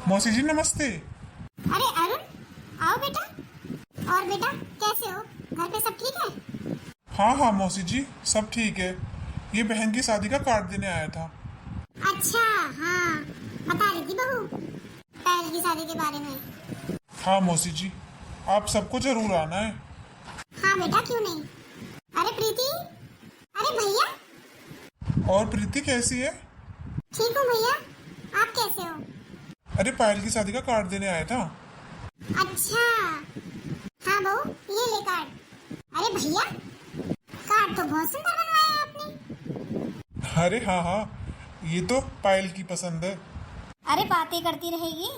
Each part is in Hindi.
मौसी जी नमस्ते। अरे अरुण, आओ बेटा। और बेटा कैसे हो? घर पे सब ठीक है? हाँ हाँ मौसी जी सब ठीक है। ये बहन की शादी का कार्ड देने आया था। अच्छा, हाँ, बता रही थी बहू पहल की शादी के बारे में। हाँ मौसी जी आप सबको जरूर आना है। हाँ बेटा, क्यों नहीं। अरे प्रीति, अरे भैया। और प्रीति कैसी है? ठीक हूँ भैया, आप कैसे हो? अरे पायल की शादी का कार्ड देने आया था। अच्छा, हाँ बहू, ये ले कार्ड। अरे भैया, कार्ड तो बहुत सुंदर बनवाया है आपने। अरे हाँ हाँ ये तो पायल की पसंद है। अरे बातें करती रहेगी,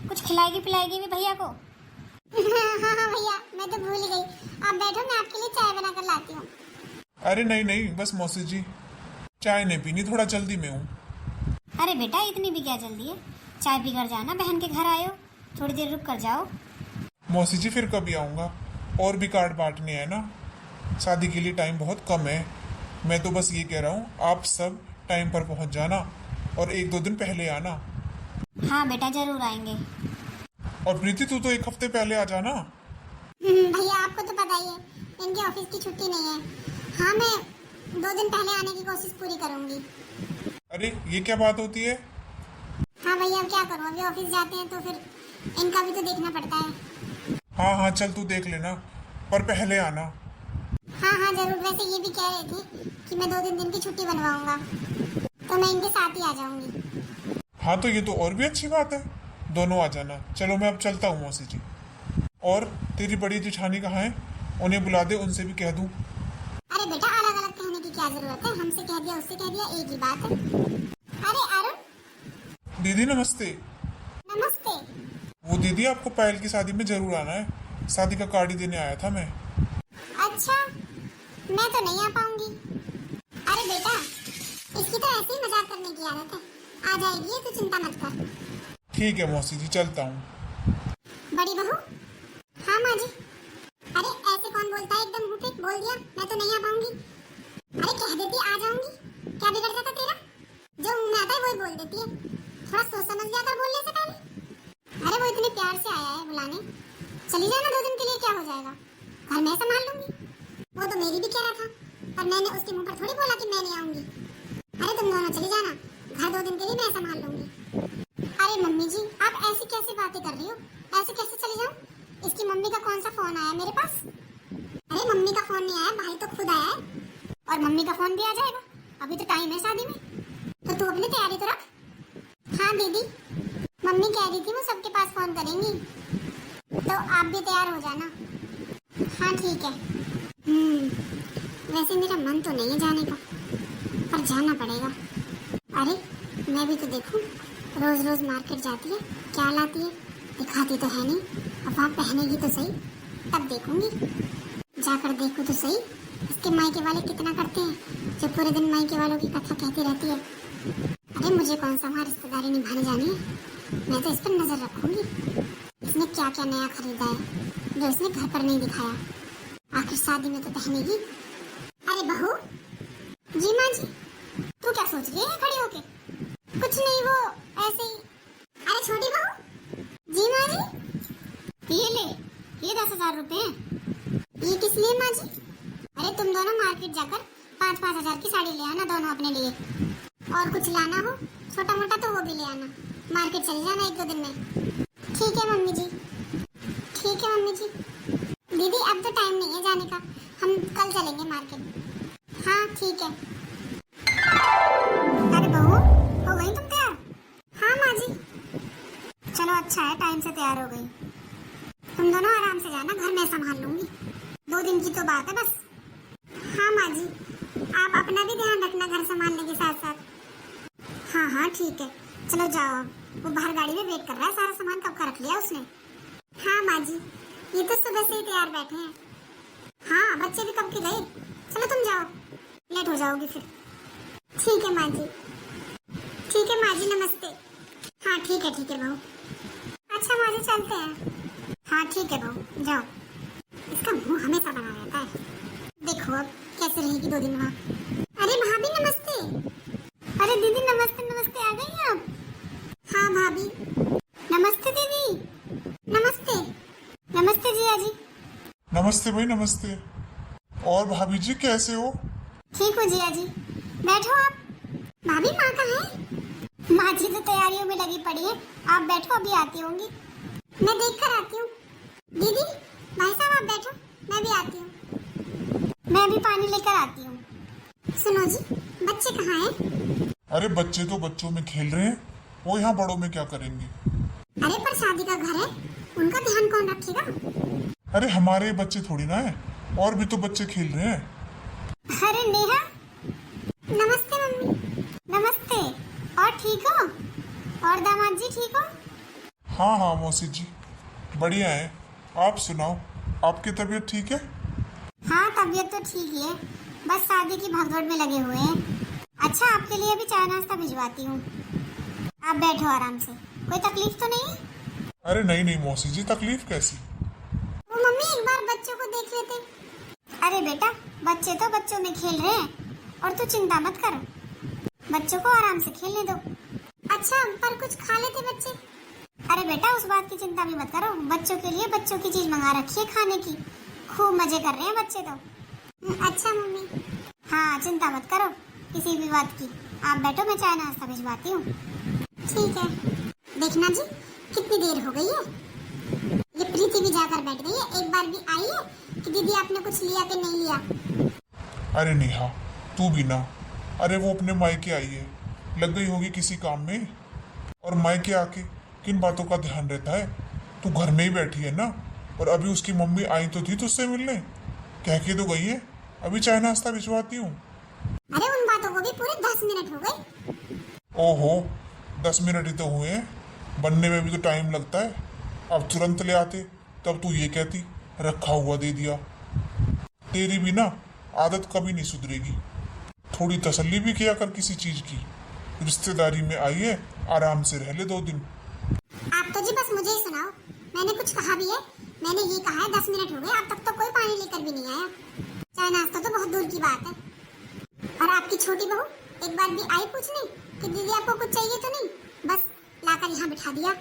कुछ खिलाएगी पिलाएगी भी भैया को। हाँ हाँ भैया, मैं तो भूल ही गई। आप बैठो, मैं आपके लिए चाय बना कर लाती हूँ। अरे नहीं नहीं बस मौसी जी चाय नहीं पीनी, थोड़ा जल्दी में हूँ। अरे बेटा, इतनी भी क्या जल्दी है? चाय पी कर जाना, बहन के घर आए हो, थोड़ी देर रुक कर जाओ। मौसी जी फिर कभी आऊँगा, और भी कार्ड बांटने हैं ना। शादी के लिए टाइम बहुत कम है। मैं तो बस ये कह रहा हूँ आप सब टाइम पर पहुँच जाना और एक दो दिन पहले आना। हाँ बेटा, जरूर आएंगे। और प्रीति तू तो एक हफ्ते पहले आ जाना। भैया आपको तो पता ही है, इनके ऑफिस की छुट्टी नहीं है। हाँ, मैं 2 दिन पहले आने की कोशिश पूरी करूंगी। अरे ये क्या बात होती है? हाँ भैया, अब क्या करूँ, अभी ऑफिस जाते हैं तो फिर इनका भी तो देखना पड़ता है। हाँ हाँ चल तू देख लेना, पर पहले आना। हाँ हाँ जरूर। वैसे ये भी कह रहे थे कि मैं 2 दिन की छुट्टी बनवाऊंगा, तो मैं इनके साथ ही आ जाऊंगी। हाँ तो ये तो और भी अच्छी बात है, दोनों आ जाना। चलो मैं अब चलता हूँ मौसी जी। और तेरी बड़ी जेठानी कहाँ है? उन्हें बुला दे, उनसे भी कह दूँ। अरे बेटा, अलग अलग कहने की क्या जरूरत है, हमसे कह दिया उससे कह दिया एक ही बात है। अरे अरुण। दीदी नमस्ते। नमस्ते। वो दीदी आपको पायल की शादी में जरूर आना है, शादी का कार्ड ही देने आया था मैं। अच्छा, मैं तो नहीं आ पाऊंगी। अरे बेटा, इसकी तो ऐसे ही मजाक करने की आदत है, आ जाएगी तो चिंता मत कर। ठीक है मौसी जी चलता हूँ। बड़ी बहू। हाँ माँ जी। अरे ऐसे कौन बोलता है, एकदम मुंह पे बोल दिया मैं तो नहीं आ पाऊंगी। अरे कह देती आ जाऊंगी, क्या बिगड़ जाता तेरा? जो मुंह में आता है वही बोल देती है, थोड़ा सोच समझ लिया कर बोलने से पहले। अरे वो इतने प्यार से आया है बुलाने, चली जाना 2 दिन के लिए, क्या हो जाएगा, घर मैं संभाल लूंगी। वो तो मेरी भी कह रहा था, पर मैंने उसके मुंह पर थोड़ी बोला कि मैं नहीं आऊंगी। अरे तुम दोनों चली जाना, घर 2 दिन के लिए मैं संभाल लूंगी। अरे मम्मी जी, आप ऐसी कैसी बातें कर रही हो? ऐसे कैसे चली जाऊं? इसकी मम्मी का कौन सा फोन आया मेरे पास? अरे मम्मी का फोन नहीं आया, भाई तो खुद आया है, और मम्मी का फोन भी आ जाएगा। अभी तो टाइम है शादी में, तो तू अपनी तैयारी तो रख। हाँ दीदी, मम्मी कह रही थी वो सबके पास फोन करेंगी, तो आप भी तैयार हो जाना। हाँ ठीक है। वैसे मेरा मन तो नहीं है जाने का, पर जाना पड़ेगा। अरे मैं भी तो देखूं, रोज रोज मार्केट जाती है, क्या लाती है, दिखाती तो है नहीं। अब वहाँ पहनेगी तो सही, तब देखूंगी। जाकर देखूं तो सही, इसके मायके वाले कितना करते हैं, जो पूरे दिन मायके वालों की कथा कहती रहती है। अरे मुझे कौन सा वहाँ रिश्तेदारी निभाने जानी है, मैं तो इस पर नजर रखूंगी। इसने क्या क्या नया खरीदा है जो इसने घर पर नहीं दिखाया, आखिर शादी में तो पहनेगी। अरे बहू। जी माँ जी। तू क्या सोच रही है खड़ी होके? कुछ नहीं, वो ऐसे ही। अरे छोटी बहू। जी माँ जी। ये ले, ये 10,000 रुपए हैं। ये किस लिए माँ जी? अरे तुम दोनों मार्केट जाकर 5-5 हजार की साड़ी ले आना, दोनों अपने लिए। और कुछ लाना हो छोटा मोटा तो वो भी ले आना। मार्केट चले जाना 1-2 दिन में। ठीक है मम्मी जी। ठीक है मम्मी जी। दीदी अब तो टाइम नहीं है जाने का, हम कल चलेंगे मार्केट। हाँ ठीक है। अरे बहू, हो गई तुम तैयार? हाँ माँ जी। चलो अच्छा है, टाइम से तैयार हो गई। तुम दोनों आराम से जाना, घर मैं संभाल लूंगी, 2 दिन की तो बात है बस। हाँ माँ जी, आप अपना भी ध्यान रखना घर संभालने के साथ साथ। हाँ हाँ ठीक है, चलो जाओ, वो बाहर गाड़ी में वेट कर रहा है, सारा सामान कब का रख लिया उसने। हाँ माँ जी, ये तो सुबह से ही तैयार बैठे हैं। हाँ बच्चे भी कब के गए, चलो तुम जाओ, लेट हो जाओगी फिर। ठीक है माँ जी। ठीक है माँ जी, नमस्ते। हाँ ठीक है बहू। अच्छा माँ जी चलते हैं। हाँ ठीक है बहू, जाओ। इसका मुंह हमेशा बना रहता है, देखो अब कैसे रहेगी 2 दिन वहाँ। अरे भाभी नमस्ते। अरे दीदी नमस्ते नमस्ते, आ गई आप? हाँ भाभी। नमस्ते। नमस्ते भाई, नमस्ते। और भाभी जी कैसे हो? ठीक हो जिया जी, बैठो आप। भाभी माँ कहाँ है? माँ जी तो तैयारियों में लगी पड़ी है, आप बैठो, अभी आती होंगी। मैं देख कर आती हूँ। दीदी, भाई साहब आप बैठो, मैं भी आती हूँ। मैं भी पानी लेकर आती हूँ। सुनो जी, बच्चे कहाँ हैं? अरे बच्चे तो बच्चों में खेल रहे हैं, वो यहाँ बड़ों में क्या करेंगे? अरे पर शादी का घर है, उनका ध्यान कौन रखेगा? अरे हमारे बच्चे थोड़ी ना है, और भी तो बच्चे खेल रहे हैं। अरे नेहा, नमस्ते मम्मी। नमस्ते। और ठीक हो? और दामाद जी ठीक हो? हाँ हाँ मौसी जी, बढ़िया है। आप सुनाओ, आपकी तबीयत ठीक है? हाँ तबीयत तो ठीक ही है, बस शादी की भागदौड़ में लगे हुए हैं। अच्छा, आपके लिए भी चाय नाश्ता भिजवाती हूँ, आप बैठो आराम से। कोई तकलीफ तो नहीं है? अरे नहीं नहीं मौसी जी, तकलीफ कैसी? वो मम्मी एक बार बच्चों को देख लेते। अरे बेटा, बच्चे तो बच्चों में खेल रहे हैं, और तू चिंता मत कर, बच्चों को आराम से खेलने दो। अच्छा, पर कुछ खा लेते बच्चे? अरे बेटा, उस बात की चिंता भी मत करो, बच्चों के लिए बच्चों की चीज मंगा रखी है खाने की, खूब मजे कर रहे हैं बच्चे तो। अच्छा मम्मी। हाँ, चिंता मत करो किसी भी बात की, आप बैठो, मैं चाय नाश्ता भिजवाती हूँ। ठीक है। देखना जी, कितनी देर हो गई है, ये प्रीति भी जाकर बैठ गई है, एक बार भी आई है कि दीदी आपने कुछ लिया कि नहीं लिया? अरे नेहा, तू भी ना। अरे वो अपने मायके आई है, लग गई होगी किसी काम में। और मायके आके किन बातों का ध्यान रहता है? तू घर में ही बैठी है ना। और अभी उसकी मम्मी आई तो थी तुझसे मिलने, कह के तो गई है अभी चाय नाश्ता भिजवाती हूँ। अरे उन बातों को भी पूरे 10 मिनट हो गए। ओहो, 10 मिनट ही तो हुए हैं, बनने में भी तो टाइम लगता है। अब तुरंत ले आते, तब तू ये कहती रखा हुआ दे दिया। तेरी भी ना आदत कभी नहीं सुधरेगी। थोड़ी तसल्ली भी किया कर किसी चीज की। रिश्तेदारी में आई है, आराम से रह ले 2 दिन। आप तो जी बस मुझे ही सुनाओ, मैंने कुछ कहा भी है? मैंने ये कहा है 10 मिनट हो गए, अब तक तो कोई पानी लेकर भी नहीं आया। चाय नाश्ता तो बहुत दूर की बात है। और आपकी छोटी बहू एक बार भी आई पूछने कि दीदी आपको कुछ चाहिए तो नहीं, बस लाकर यहाँ बिठा दिया।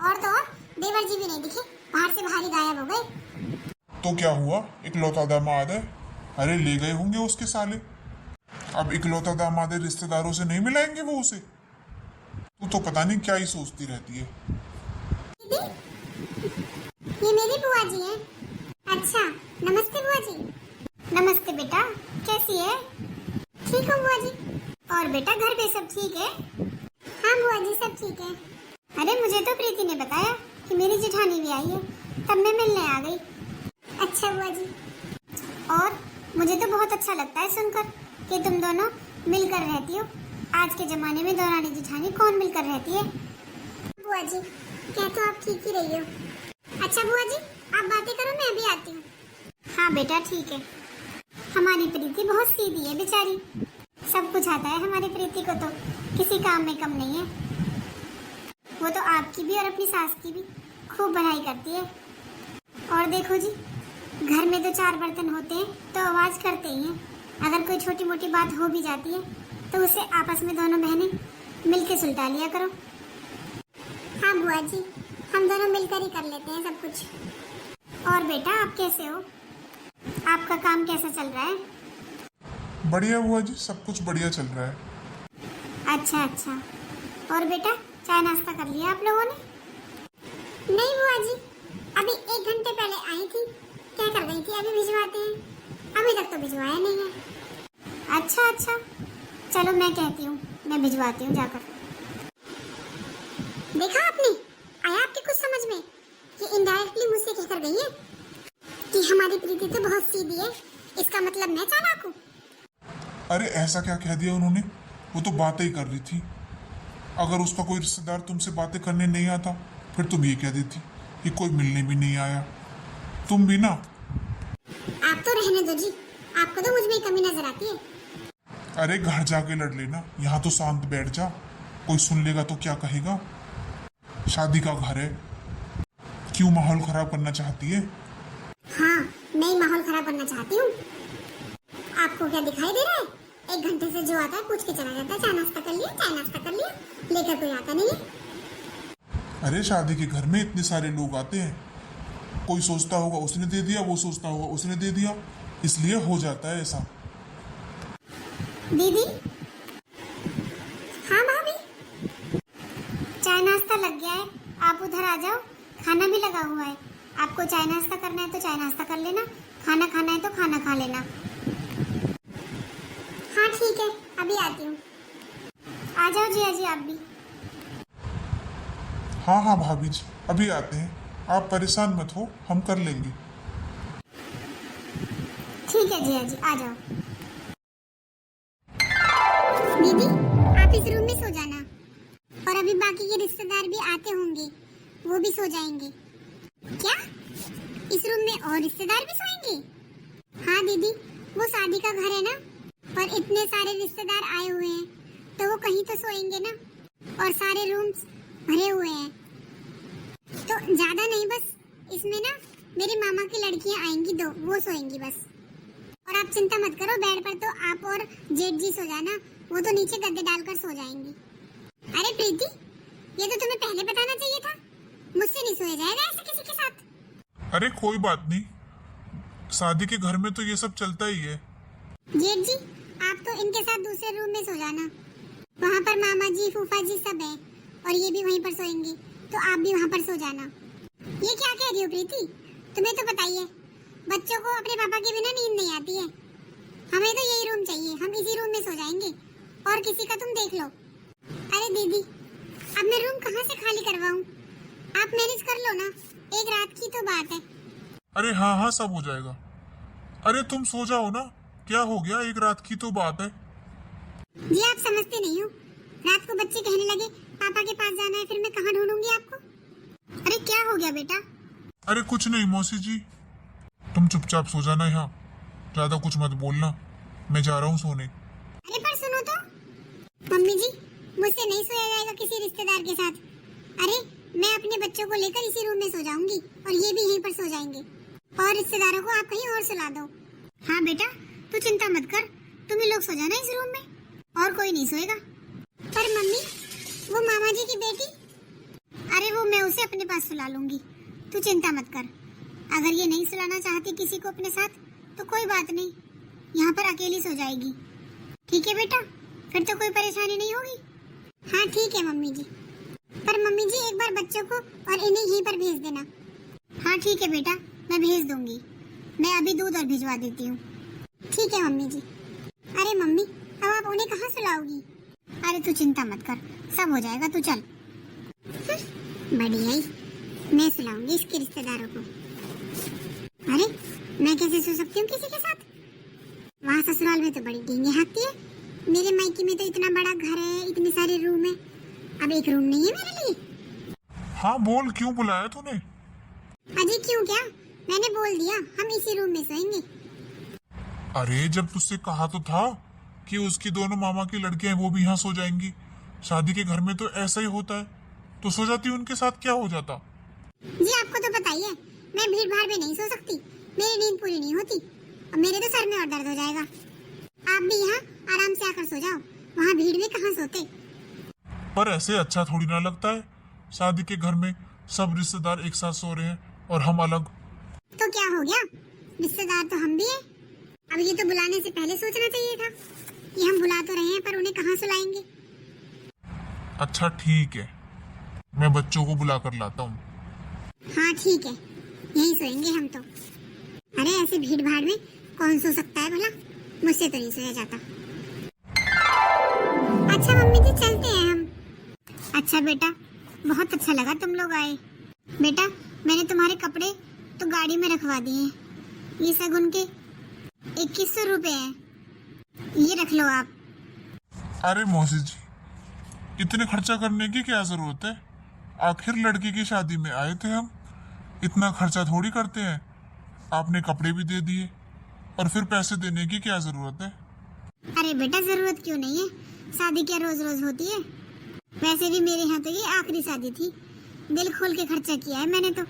और तो और देवर जी भी नहीं दिखे, बाहर से बाहर ही गायब हो गए। तो क्या हुआ, इकलौता दामाद है। अरे ले गए होंगे उसके साले। अब इकलौता दामाद है, रिश्तेदारों से नहीं मिलाएंगे वो उसे? तू तो पता नहीं क्या ही सोचती रहती है। दीदी, ये मेरी बुआ जी है। अच्छा, नमस्ते बुआ जी। नमस्ते बेटा, कैसी है? ठीक हो बुआ जी। और बेटा, घर पे सब ठीक है? हाँ बुआ जी, सब ठीक है। अरे मुझे तो प्रीति ने बताया कि मेरी जेठानी भी आई है, तब मैं मिलने आ गई। अच्छा बुआ जी। और मुझे तो बहुत अच्छा लगता है सुनकर कि तुम दोनों मिलकर रहती हो। आज के जमाने में दौरानी जेठानी कौन मिलकर रहती है? बुआ जी, क्या तो आप ठीक ही रही हो। अच्छा बुआ जी, आप बातें करो, मैं अभी आती हूँ। हाँ बेटा, ठीक है। हमारी प्रीति बहुत सीधी है बेचारी, सब कुछ आता है हमारी प्रीति को, तो किसी काम में कम नहीं है। वो तो आपकी भी और अपनी सास की भी खूब बढ़ाई करती है। और देखो जी, घर में तो 4 बर्तन होते हैं तो आवाज करते ही हैं। अगर कोई छोटी मोटी बात हो भी जाती है तो उसे आपस में दोनों बहनें मिलके सुलटा लिया करो। हाँ बुआ जी, हम दोनों मिलकर ही कर लेते हैं सब कुछ। और बेटा, आप कैसे हो? आपका काम कैसा चल रहा है? बढ़िया बुआ जी, सब कुछ बढ़िया चल रहा है। अच्छा अच्छा। और बेटा, चाय नाश्ता कर लिया आप लोगों ने? नहीं बुआ जी, अभी 1 घंटे पहले आई थी। क्या कर रही थी? अभी भिजवाते हैं। अभी तक तो भिजवाया नहीं है। अच्छा अच्छा, चलो मैं कहती हूँ, मैं भिजवाती हूँ जाकर। देखा आपने, आया आपके कुछ समझ में कि इनडायरेक्टली मुझसे कहकर गई है कि हमारी प्रीति तो बहुत सीधी है, इसका मतलब मैं चालाक हूँ। अरे ऐसा क्या कह दिया उन्होंने? वो तो बातें ही कर रही थी। अगर उसका कोई रिश्तेदार तुमसे बातें करने नहीं आता, फिर तुम ये कह देती कि कोई मिलने भी नहीं आया। तुम भी ना। आप तो रहने दो जी, आपको तो मुझ में ही कमी नजर आती है। अरे घर जाके लड़ लेना, यहाँ तो शांत बैठ जा। कोई सुन लेगा तो क्या कहेगा? शादी का घर है, क्यों माहौल खराब करना चाहती है? हाँ, मैं ही माहौल खराब करना चाहती हूँ। आपको क्या दिखाई दे रहा है? 1 घंटे से जो आता है पूछ के चला जाता है, चाय नाश्ता कर लिया, चाय नाश्ता कर लिया, लेकर कोई आता नहीं है। अरे शादी के घर में इतने सारे लोग आते हैं, कोई सोचता होगा उसने दे दिया, वो सोचता होगा उसने दे दिया, इसलिए हो जाता है ऐसा। दीदी। हाँ भाभी, चाय नाश्ता लग गया है, आप उधर आ जाओ, खाना भी लगा हुआ है। आपको चाय नाश्ता करना है तो चाय नाश्ता कर लेना, खाना खाना है तो खाना खा लेना। हाँ ठीक है, अभी आती हूँ। आ जाओ जिया जी आप भी। हाँ हाँ भाभी जी, अभी आते हैं, आप परेशान मत हो, हम कर लेंगे। ठीक है जिया जी, आ जाओ। दीदी, आप इस रूम में सो जाना, और अभी बाकी के रिश्तेदार भी आते होंगे, वो भी सो जाएंगे। क्या इस रूम में और रिश्तेदार भी सोएंगे? हाँ दीदी, वो शादी का घर है ना, और इतने सारे रिश्तेदार आए हुए हैं, तो वो कहीं तो सोएंगे ना, और सारे रूम्स भरे हुए हैं, तो ज्यादा नहीं, बस इसमें ना मेरी मामा की लड़कियां आएंगी 2, वो सोएंगी बस। और आप चिंता मत करो, बेड पर तो आप और जेठ जी सो जाना, वो तो नीचे गद्दे डालकर सो जाएंगी। अरे प्रीति, ये तो तुम्हें पहले बताना चाहिए था, मुझसे नहीं सोया जाएगा ऐसे किसी के साथ। अरे कोई बात नहीं, शादी के घर में तो ये सब चलता ही है। जेठ जी, आप तो इनके साथ दूसरे रूम में सो जाना, वहाँ पर मामा जी फूफा जी सब हैं, और ये भी वहीं पर सोएंगे, तो आप भी वहाँ पर सो जाना। ये क्या कह रही हो प्रीति, तुम्हें तो पता ही है, बच्चों को अपने पापा के बिना नींद नहीं आती है। हमें तो यही रूम चाहिए, हम इसी रूम में सो जाएंगे, और किसी का तुम देख लो। अरे दीदी, अब मैं रूम कहाँ से खाली करवाऊँ, आप मैनेज कर लो ना, एक रात की तो बात है। अरे हाँ हाँ, सब हो जाएगा। अरे तुम सो जाओ ना, क्या हो गया, एक रात की तो बात है। जी आप समझते नहीं हो, रात को बच्चे कहने लगे पापा के पास जाना है, फिर मैं कहाँ ढूंढूंगी आपको। अरे क्या हो गया बेटा? अरे कुछ नहीं मौसी जी, तुम चुपचाप सो जाना, यहाँ ज्यादा कुछ मत बोलना, मैं जा रहा हूँ सोने। अरे पर सुनो तो, मम्मी जी, मुझसे नहीं सोया जाएगा किसी रिश्तेदार के साथ। अरे मैं अपने बच्चों को लेकर इसी रूम में सो जाऊंगी, और ये भी यहीं पर सो जाएंगे, और रिश्तेदारों को आप कहीं और सुला दो। हाँ बेटा, तू चिंता मत कर, तुम ही लोग सो जाना इस रूम में, और कोई नहीं सोएगा। पर मम्मी, वो मामा जी की बेटी, अरे वो मैं उसे अपने पास सुला लूंगी, तू चिंता मत कर। अगर ये नहीं सुलाना चाहती किसी को अपने साथ, तो कोई बात नहीं, यहाँ पर अकेली सो जाएगी। ठीक है बेटा, फिर तो कोई परेशानी नहीं होगी। हाँ ठीक है मम्मी जी, पर मम्मी जी एक बार बच्चों को और इन्हें यहीं पर भेज देना। हाँ ठीक है बेटा, मैं भेज दूंगी, मैं अभी दूध और भिजवा देती हूँ। ठीक है मम्मी जी। अरे मम्मी, अब आप उन्हें कहाँ सुलाओगी? अरे तू चिंता मत कर, सब हो जाएगा, तू चल। बढ़िया ही, मैं सुलाऊंगी इसके रिश्तेदारों को। अरे मैं कैसे सो सकती हूँ किसी के साथ? वहाँ ससुराल में तो बड़ी डींगे हाँकती है, मेरे मायके में तो इतना बड़ा घर है, इतने सारे रूम है, अब एक रूम नहीं है मेरे लिए। हाँ बोल, क्यों बुलाया तूने? अजी क्यों क्या, मैंने बोल दिया, हम इसी रूम में सोएंगे। अरे जब तुझसे कहा तो था कि उसकी दोनों मामा की लड़कियां वो भी यहाँ सो जाएंगी, शादी के घर में तो ऐसा ही होता है, तो सो जाती उनके साथ, क्या हो जाता। जी आपको तो पता ही है, मैं भीड़ भाड़ में नहीं सो सकती, मेरी नींद पूरी नहीं होती, और मेरे तो सर में और दर्द हो जाएगा। आप भी यहाँ आराम से आकर सो जाओ, वहाँ भीड़ में कहाँ सोते। पर ऐसे अच्छा थोड़ी ना लगता है, शादी के घर में सब रिश्तेदार एक साथ सो रहे हैं और हम अलग। तो क्या हो गया, रिश्तेदार तो हम भी हैं। अब ये तो बुलाने से पहले सोचना चाहिए था कि हम बुला तो रहे हैं, पर उन्हें कहाँ सुलाएंगे। अच्छा ठीक है, मैं बच्चों को बुला कर लाता हूँ। हाँ ठीक है, यहीं सोएंगे हम तो। अरे ऐसे भीड़ भाड़ में कौन सो सकता है भला, मुझसे तो नहीं सोया जाता। अच्छा मम्मी जी, चलते हैं हम। अच्छा बेटा, बहुत अच्छा लगा तुम लोग आए। बेटा मैंने तुम्हारे कपड़े तो गाड़ी में रखवा दिए हैं, ये शगुन के 2100 रुपए हैं, ये रख लो आप। अरे मौसी जी, इतने खर्चा करने की क्या जरूरत है, आखिर लड़की की शादी में आए थे हम, इतना खर्चा थोड़ी करते हैं। आपने कपड़े भी दे दिए, और फिर पैसे देने की क्या जरूरत है। अरे बेटा जरूरत क्यों नहीं है, शादी क्या रोज रोज होती है। वैसे भी मेरे यहाँ तो ये आखिरी शादी थी, दिल खोल के खर्चा किया है मैंने तो,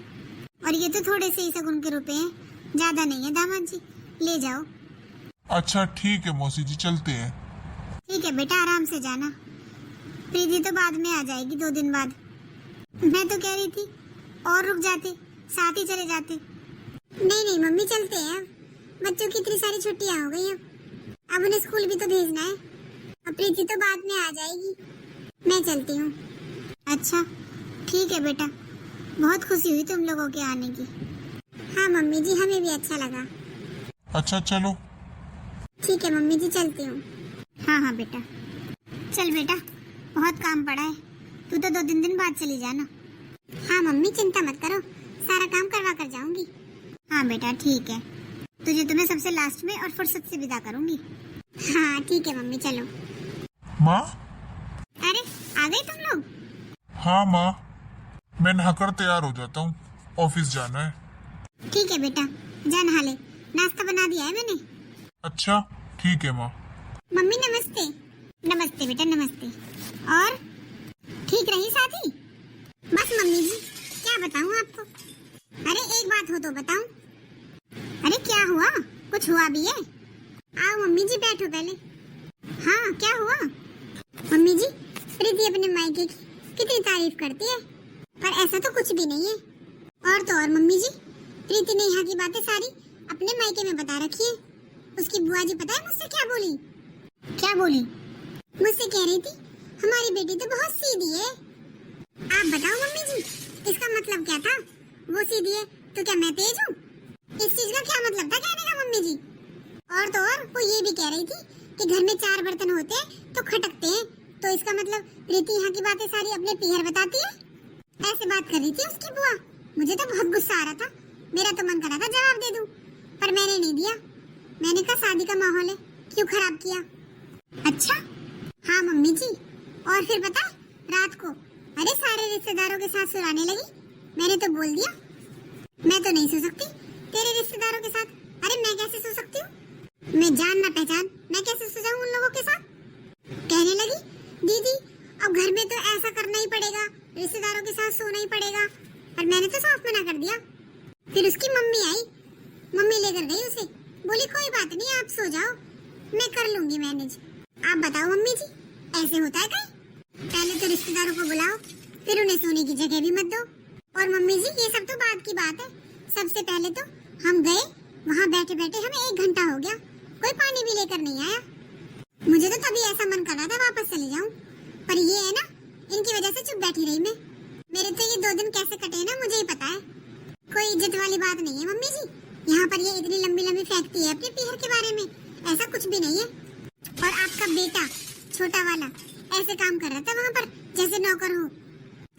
और ये तो थोड़े से ही शगुन के रुपए हैं, ज्यादा नहीं है दामाद जी, ले जाओ। अच्छा ठीक है मौसी जी, चलते हैं। ठीक है बेटा, आराम से जाना, प्रीति तो बाद में आ जाएगी 2 दिन बाद। मैं तो कह रही थी और रुक जाते, साथ ही चले जाते। नहीं नहीं मम्मी, चलते हैं अब। बच्चों की इतनी सारी छुट्टियां हो गई अब उन्हें स्कूल भी तो भेजना है। अब प्रीति तो बाद में आ जाएगी। मैं चलती हूँ। अच्छा ठीक है बेटा, बहुत खुशी हुई तुम लोगों के आने की। हाँ मम्मी जी, हमें भी अच्छा लगा। अच्छा चलो। ठीक है मम्मी जी, चलती हूँ। हाँ हाँ बेटा, चल बेटा, बहुत काम पड़ा है, तू तो 2-3 दिन बाद चली जाना। हाँ मम्मी, चिंता मत करो, सारा काम करवा कर जाऊंगी। हाँ बेटा ठीक है, तुझे तो मैं सबसे लास्ट में और फुर्सत से विदा करूंगी। हाँ ठीक है मम्मी, चलो। माँ। अरे आ गए तुम लोग? हाँ माँ, मैं नहाकर तैयार हो जाता हूँ, ऑफिस जाना है। ठीक है बेटा, जा नहा ले, नाश्ता बना दिया है मैंने। अच्छा ठीक है माँ। मम्मी नमस्ते। नमस्ते बेटा, नमस्ते। और ठीक रही शादी? बस मम्मी जी, क्या बताऊँ आपको। अरे एक बात हो तो बताऊं। अरे क्या हुआ? कुछ हुआ भी है? आओ मम्मी जी, बैठो पहले। हाँ क्या हुआ? मम्मी जी, प्रीति अपने मायके की कितनी तारीफ करती है, पर ऐसा तो कुछ भी नहीं है। और तो और मम्मी जी, प्रीति ने यहाँ की बातें सारी अपने मायके में बता रखी है। उसकी बुआ जी पता है मुझसे क्या बोली? क्या बोली? मुझसे कह रही थी हमारी बेटी तो बहुत सीधी है। आप बताओ मम्मी जी, इसका मतलब क्या था? वो सीधी है तो क्या मैं तेज हूँ? इस चीज का क्या मतलब था कहने का मम्मी जी? और तो और वो ये भी कह रही थी कि घर में 4 बर्तन होते हैं तो खटकते हैं, तो इसका मतलब प्रीति यहाँ की बातें सारी अपने पीहर बताती है। ऐसे बात कर रही थी उसकी बुआ। मुझे तो बहुत गुस्सा आ रहा था, मेरा तो मन कर रहा था जवाब दे दूं, पर मैंने नहीं दिया। मैंने कहा शादी का माहौल है, क्यों खराब किया। अच्छा हाँ मम्मी जी, और फिर पता रात को अरे सारे रिश्तेदारों के साथ सुलाने लगी। मैंने तो बोल दिया मैं तो नहीं सो सकती तेरे रिश्तेदारों के साथ। अरे मैं कैसे सो सकती हूँ? मैं जान ना पहचान, मैं कैसे सो जाऊँ उन लोगों के साथ? कहने लगी दीदी अब घर में तो ऐसा करना ही पड़ेगा, रिश्तेदारों के साथ सोना ही पड़ेगा। पर मैंने तो साफ मना कर दिया। फिर उसकी मम्मी आई, मम्मी लेकर गई उसे, बोली कोई बात नहीं आप सो जाओ, मैं कर लूंगी मैनेज। आप बताओ मम्मी जी, ऐसे होता है कहीं? पहले तो रिश्तेदारों को बुलाओ, फिर उन्हें सोने की जगह भी मत दो। और मम्मी जी ये सब तो बाद की बात है, सबसे पहले तो हम गए, वहाँ बैठे बैठे हमें 1 घंटा हो गया, कोई पानी भी लेकर नहीं आया। मुझे तो तभी ऐसा मन कर रहा था वापस चले जाऊं, पर ये है ना, इनकी वजह से चुप बैठी रही मैं। मेरे तो ये 2 दिन कैसे कटे ना मुझे ही पता है। कोई इज्जत वाली बात नहीं है मम्मी जी, यहाँ पर ये इतनी लंबी लंबी फेंकती है अपने पीहर के बारे में, ऐसा कुछ भी नहीं है। और आपका बेटा छोटा वाला ऐसे काम कर रहा था वहाँ पर जैसे नौकर हो।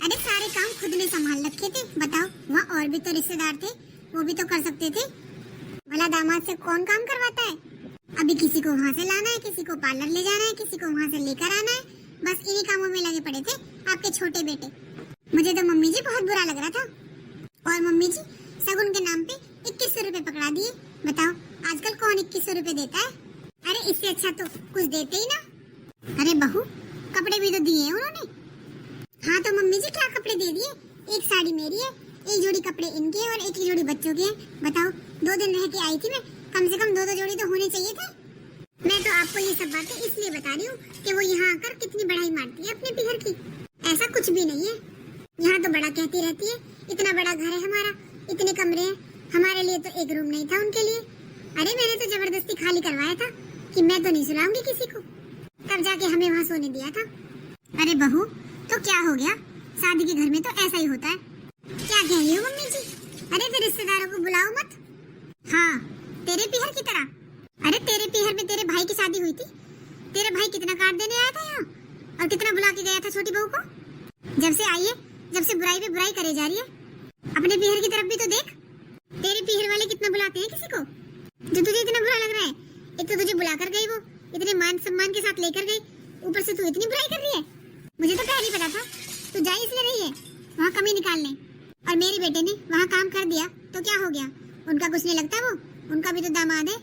अरे सारे काम खुद ने संभाल रखे थे। बताओ वहाँ और भी तो रिश्तेदार थे, वो भी तो कर सकते थे। भला दामाद से कौन काम करवाता है? अभी किसी को वहाँ से लाना है, किसी को पार्लर ले जाना है, किसी को वहाँ से लेकर आना है, बस इन्हीं कामों में लगे पड़े थे आपके छोटे बेटे। मुझे तो मम्मी जी बहुत बुरा लग रहा था। और मम्मी जी सगुन के नाम पे 2100 रुपए पकड़ा दिए। बताओ आजकल कौन 2100 रुपए देता है? अरे इससे अच्छा तो कुछ देते ही ना। अरे बहू कपड़े भी तो दिए उन्होंने। हाँ तो मम्मी जी क्या कपड़े दे दिए? एक साड़ी मेरी है, एक जोड़ी कपड़े इनके हैं और एक ही जोड़ी बच्चों के हैं। बताओ 2 दिन रह के आई थी मैं, कम से कम 2-2 जोड़ी तो होने चाहिए थे। मैं तो आपको ये सब बातें इसलिए बता रही हूँ कि वो यहाँ आकर कितनी बड़ाई मारती है अपने पीहर की। ऐसा कुछ भी नहीं है, यहाँ तो बड़ा कहती रहती है, इतना बड़ा घर है हमारा, इतने कमरे हैं, हमारे लिए तो एक रूम नहीं था उनके लिए। अरे मैंने तो जबरदस्ती खाली करवाया था कि मैं तो नहीं सुलाऊंगी किसी को, तब जाके हमें वहाँ सोने दिया था। अरे बहू तो क्या हो गया, शादी के घर में तो ऐसा ही होता है। क्या कह रही हो मम्मी जी? अरे फिर रिश्तेदारों को बुलाओ मत। हाँ तेरे पीहर की तरह। अरे तेरे पीहर में तेरे भाई की शादी हुई थी, तेरा भाई कितना कार्ड देने आया था यहाँ और कितना बुला के गया था छोटी बहू को। जब से आई है, जब से बुराई पे बुराई करे जा रही है। अपने पीहर की तरफ भी तो देख, तेरे पीहर वाले कितना बुलाते हैं किसी को, जो तुझे इतना बुरा लग रहा है। एक तो तुझे बुला कर गई वो, इतने मान सम्मान के साथ लेकर गई, ऊपर से तू इतनी बुराई कर रही है। मुझे तो पहले ही पता था तू जा इसलिए रही है वहाँ कमी निकालने। और मेरे बेटे ने वहाँ काम कर दिया तो क्या हो गया, उनका कुछ नहीं लगता, वो उनका भी तो दामाद है,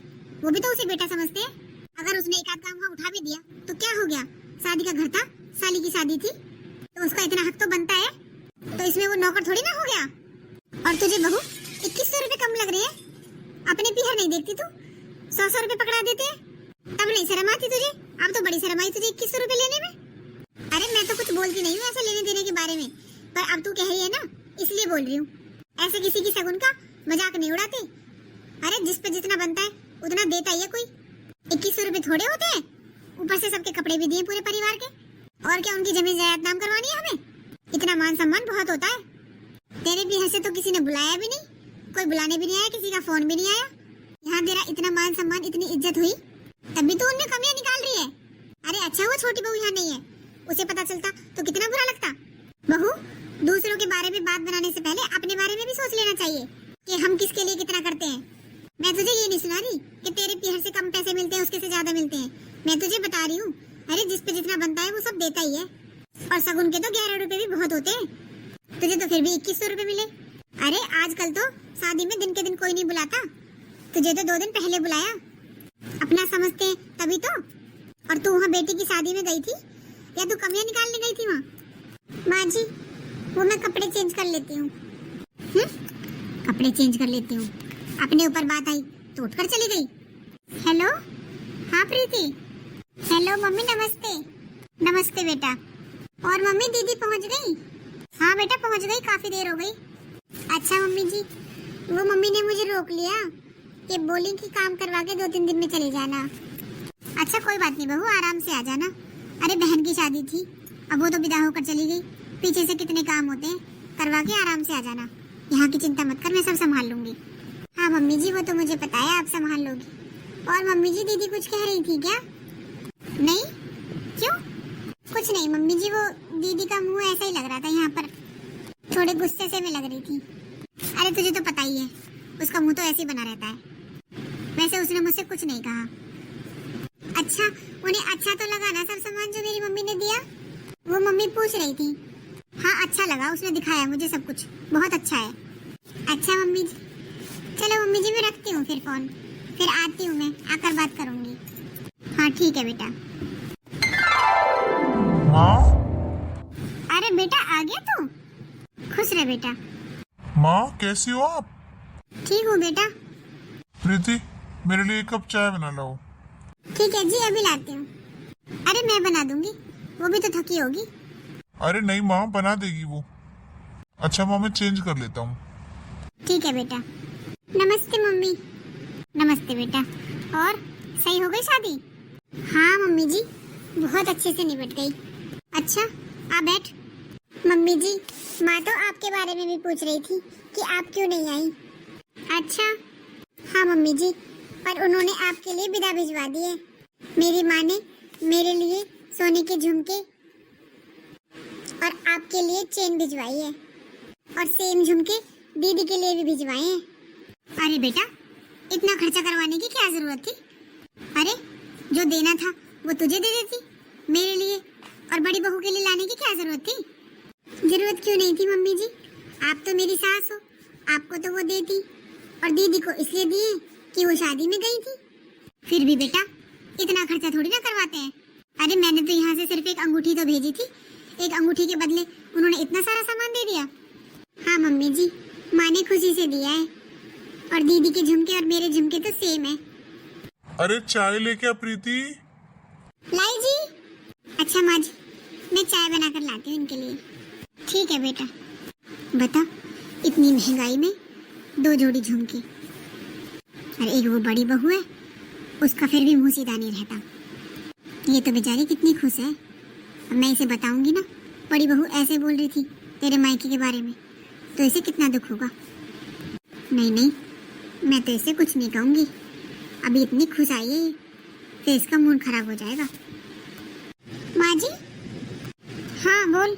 वो भी तो उसे बेटा समझते हैं। अगर उसने एक आध काम वहाँ उठा भी दिया तो क्या हो गया, शादी का घर था, साली की शादी थी, तो उसका इतना हक तो बनता है। तो इसमें वो नौकर थोड़ी ना हो गया। और तुझे बहू 2100 रुपए कम लग रहे हैं, अपने पीहर नहीं देखती तू, 100 रुपए पकड़ा देते हैं, तब नहीं शर्म आती तुझे? अब तो बड़ी शर्म आई तुझे 2100 रुपए लेने में। अरे मैं तो कुछ बोलती नहीं हूँ ऐसे लेने देने के बारे में, पर अब तू कह रही है ना इसलिए बोल रही हूँ। ऐसे किसी की शगुन का मजाक नहीं उड़ाते। अरे जिस पे जितना बनता है उतना देता ही है कोई। 2100 रुपए थोड़े होते हैं, ऊपर से सबके कपड़े भी दिए पूरे परिवार के। और क्या उनकी जमीन जायदाद नाम करवानी है हमें? इतना मान सम्मान बहुत होता है। तेरे भी से तो किसी ने बुलाया भी नहीं, कोई बुलाने भी नहीं आया, किसी का फोन भी नहीं आया। यहाँ तेरा इतना मान सम्मान, इतनी इज्जत हुई, तभी तो उनमें कमियां निकाल रही है। अरे अच्छा वो छोटी बहू यहाँ नहीं है, उसे पता चलता तो कितना बुरा लगता। बहू, दूसरों के बारे में बात बनाने से पहले अपने बारे में भी सोच लेना चाहिए कि हम किसके लिए कितना करते हैं। मैं तुझे ये नहीं सुना रही कि तेरे पीहर से कम पैसे मिलते हैं, उसके से ज्यादा मिलते हैं। मैं तुझे बता रही हूँ, अरे जिस पे जितना बनता है वो सब देता ही है। और शगुन के तो 11 रुपए भी बहुत होते हैं, तुझे तो फिर भी 2100 रुपए मिले। अरे आजकल तो शादी में दिन के दिन कोई नहीं बुलाता, तुझे तो 2 दिन पहले बुलाया। अपना समझते हैं तभी तो। और तू वहाँ बेटी की शादी में गई थी या तू कमियां निकालने गई थी वहाँ? माँ जी, वो मैं कपड़े चेंज कर लेती हूँ। कपड़े चेंज कर लेती हूँ, अपने ऊपर बात आई तो उठकर चली गई। हेलो, हाँ प्रीति। हेलो मम्मी, नमस्ते। नमस्ते बेटा। और मम्मी दीदी पहुँच गई? हाँ बेटा पहुँच गई, काफी देर हो गई। अच्छा मम्मी जी, वो मम्मी ने मुझे रोक लिया कि बोली कि काम करवा के 2-3 दिन में चले जाना। अच्छा कोई बात नहीं बहू, आराम से आ जाना। अरे बहन की शादी थी, अब वो तो विदा होकर चली गई, पीछे से कितने काम होते हैं, करवा के आराम से आ जाना। यहाँ की चिंता मत कर, मैं सब संभाल लूंगी। हाँ मम्मी जी, वो तो मुझे पता है आप संभाल लोगी। और मम्मी जी दीदी कुछ कह रही थी क्या? नहीं, क्यों? कुछ नहीं मम्मी जी, वो दीदी का मुंह ऐसा ही लग रहा था यहाँ पर, थोड़े गुस्से से में लग रही थी। अरे तुझे तो पता ही है, उसका मुंह तो ऐसे ही बना रहता है। वैसे उसने मुझसे कुछ नहीं कहा। अच्छा, उन्हें अच्छा तो लगा ना सब सामान जो मेरी मम्मी ने दिया? वो मम्मी पूछ रही थी। हाँ अच्छा लगा, उसने दिखाया मुझे सब कुछ, बहुत अच्छा है। अच्छा मम्मी जी, चलो मम्मी जी मैं रखती हूँ फिर फोन, फिर आती हूँ, मैं आकर बात करूँगी। हाँ ठीक है बेटा। माँ। अरे बेटा आ गया तू? खुश रह बेटा। माँ कैसी हो आप? ठीक हूँ बेटा। प्रीति, मेरे लिए 1 कप चाय बना लाओ। ठीक है जी, अभी लाती हूँ। अरे मैं बना दूंगी, वो भी तो थकी होगी। अरे नहीं माँ, बना देगी वो। अच्छा माँ, मैं चेंज कर लेता हूँ। ठीक है बेटा। नमस्ते मम्मी। नमस्ते बेटा। और सही हो गई शादी? हाँ मम्मी जी, बहुत अच्छे से निपट गई। अच्छा आ बैठ। मम्मी जी, माँ तो आपके बारे में भी पूछ रही थी कि आप क्यों नहीं आई। अच्छा हाँ मम्मी जी, पर उन्होंने आपके लिए विदा भिजवा दी है। मेरी माँ ने मेरे लिए सोने के झुमके और आपके लिए चेन भिजवाई है, और सेम झुमके दीदी के लिए भी भिजवाए हैं। अरे बेटा, इतना खर्चा करवाने की क्या जरूरत थी? अरे जो देना था वो तुझे दे देती मेरे लिए, और बड़ी बहू के लिए लाने की क्या जरूरत थी? जरूरत क्यों नहीं थी मम्मी जी, आप तो मेरी सास हो, आपको तो वो देती, और दीदी को इसलिए दिए कि वो शादी में गई थी। फिर भी बेटा इतना खर्चा थोड़ी ना करवाते हैं। अरे मैंने तो यहाँ से सिर्फ एक अंगूठी तो भेजी थी, एक अंगूठी के बदले उन्होंने इतना सारा सामान दे दिया। हाँ मम्मी जी, माँ ने खुशी से दिया है, और दीदी के झुमके और मेरे झुमके तो सेम है। अरे चाय लेके आ प्रीति। लाई जी। अच्छा माँ जी, मैं चाय बनाकर लाती हूँ इनके लिए। ठीक है बेटा। बता, इतनी महंगाई में 2 जोड़ी झुमके, और एक वो बड़ी बहू है, उसका फिर भी मुंह सीधा नहीं रहता। ये तो बेचारी कितनी खुश है। अब मैं इसे बताऊंगी ना, बड़ी बहू ऐसे बोल रही थी तेरे मायके के बारे में, तो इसे कितना दुख होगा। नहीं नहीं, मैं तो इसे कुछ नहीं कहूंगी, अभी इतनी खुश आई है फिर इसका मूड खराब हो जाएगा। माँ जी। हाँ बोल।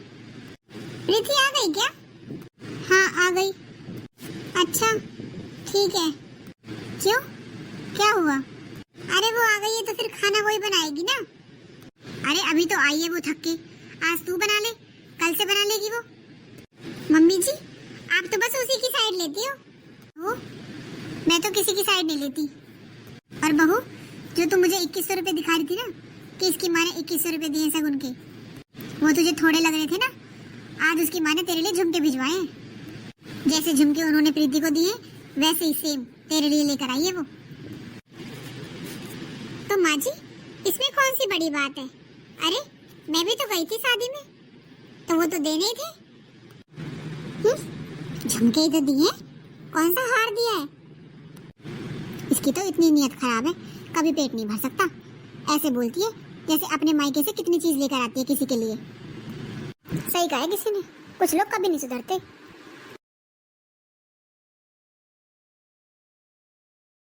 प्रीति आ गई क्या? हाँ आ गई। अच्छा ठीक है। क्यों, क्या हुआ? अरे वो आ गई है तो फिर खाना वही बनाएगी ना। अरे अभी तो आई है वो थक के, आज तू बना ले, कल से बना लेगी वो। मम्मी जी, आप तो बस उसी की साइड लेती हो। मैं तो किसी की साइड नहीं लेती। और बहू, जो तुम मुझे 2100 रुपए दिखा रही थी ना कि इसकी माँ ने 2100 रुपए दिए शगुन के, वो तुझे थोड़े लग रहे थे ना? आज उसकी माँ ने तेरे लिए झुमके भिजवाए हैं। जैसे झुमके उन्होंने प्रीति को दिए वैसे ही सेम तेरे लिए लेकर आई है वो। तो माँ जी, इसमें कौन सी बड़ी बात है? अरे मैं भी तो गई थी शादी में, तो वो तो देने ही थे। झुमके इधर दिए? कौन सा हार दिया है? इसकी तो इतनी नीयत खराब है, कभी पेट नहीं भर सकता। ऐसे बोलती है जैसे अपने मायके से कितनी चीज लेकर आती है किसी के लिए। सही कहा है किसी ने, कुछ लोग कभी नहीं सुधरते।